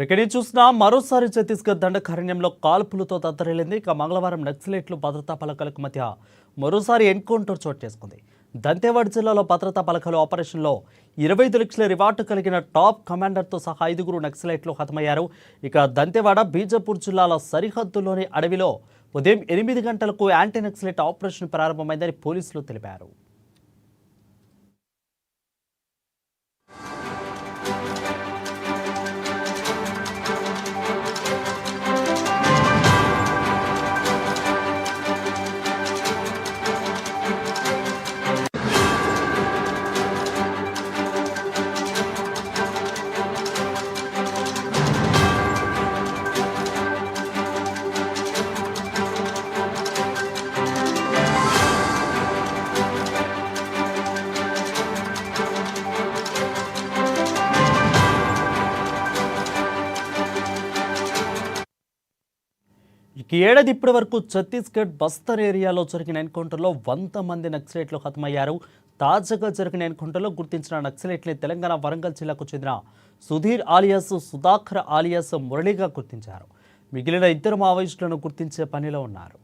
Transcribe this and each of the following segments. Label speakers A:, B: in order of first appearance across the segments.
A: ఇక్కడి చూసినా మరోసారి ఛత్తీస్గఢ్ దండకారణ్యంలో కాల్పులతో దద్దరిల్లింది. ఇక మంగళవారం నక్సలైట్లు భద్రతా పలకలకు మధ్య మరోసారి ఎన్కౌంటర్ చోటు చేసుకుంది. దంతేవాడ జిల్లాలో భద్రతా పలకలు ఆపరేషన్లో 25 లక్షల రివార్డు కలిగిన టాప్ కమాండర్తో సహా 5 నక్సలైట్లు హతమయ్యారు. ఇక దంతేవాడ బీజాపూర్ జిల్లాల సరిహద్దులోని అడవిలో ఉదయం 8 గంటలకు యాంటీ నక్సలైట్ ఆపరేషన్ ప్రారంభమైందని పోలీసులు తెలిపారు. ఈ ఏడాది ఇప్పటి వరకు ఛత్తీస్గఢ్ బస్తర్ ఏరియాలో జరిగిన ఎన్కౌంటర్లో 100 మంది నక్సలైట్లు హతమయ్యారు. తాజాగా జరిగిన ఎన్కౌంటర్లో గుర్తించిన నక్సలైట్ని తెలంగాణ వరంగల్ జిల్లాకు చెందిన సుధీర్ ఆలియాస్ సుధాకర్ ఆలియాస్ మురళిగా గుర్తించారు. మిగిలిన 2 మావోయిస్టులను గుర్తించే పనిలో ఉన్నారు.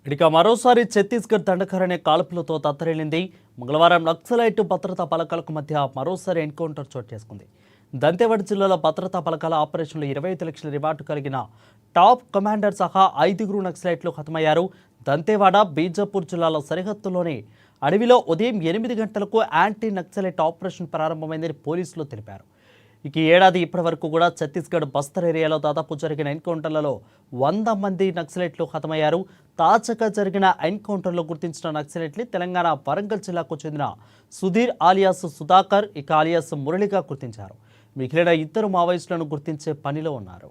A: ఇక మరోసారి ఛత్తీస్గఢ్ దండకారణ్య కాల్పులతో దద్దరిల్లింది. మంగళవారం నక్సలైట్ భద్రతా పలకాలకు మధ్య మరోసారి ఎన్కౌంటర్ చోటు చేసుకుంది. దంతేవాడ జిల్లాలో భద్రతా పలకాల ఆపరేషన్లో 25 లక్షల రివార్డు కలిగిన టాప్ కమాండర్ సహా 5 నక్సలైట్లు హతమయ్యారు. దంతేవాడ బీజాపూర్ జిల్లాల సరిహద్దులోని అడవిలో ఉదయం 8 గంటలకు యాంటీ నక్సలైట్ ఆపరేషన్ ప్రారంభమైందని పోలీసులు తెలిపారు. ఇక ఏడాది ఇప్పటి వరకు కూడా ఛత్తీస్గఢ్ బస్తర్ ఏరియాలో దాదాపు జరిగిన ఎన్కౌంటర్లలో 100 మంది నక్సలైట్లు హతమయ్యారు. తాజాగా జరిగిన ఎన్కౌంటర్లో గుర్తించిన నక్సలైట్ని తెలంగాణ వరంగల్ జిల్లాకు చెందిన సుధీర్ ఆలియాస్ సుధాకర్ ఇక ఆలియాస్ మురళిగా గుర్తించారు. మిగిలిన 2 మావోయిస్టులను గుర్తించే పనిలో ఉన్నారు.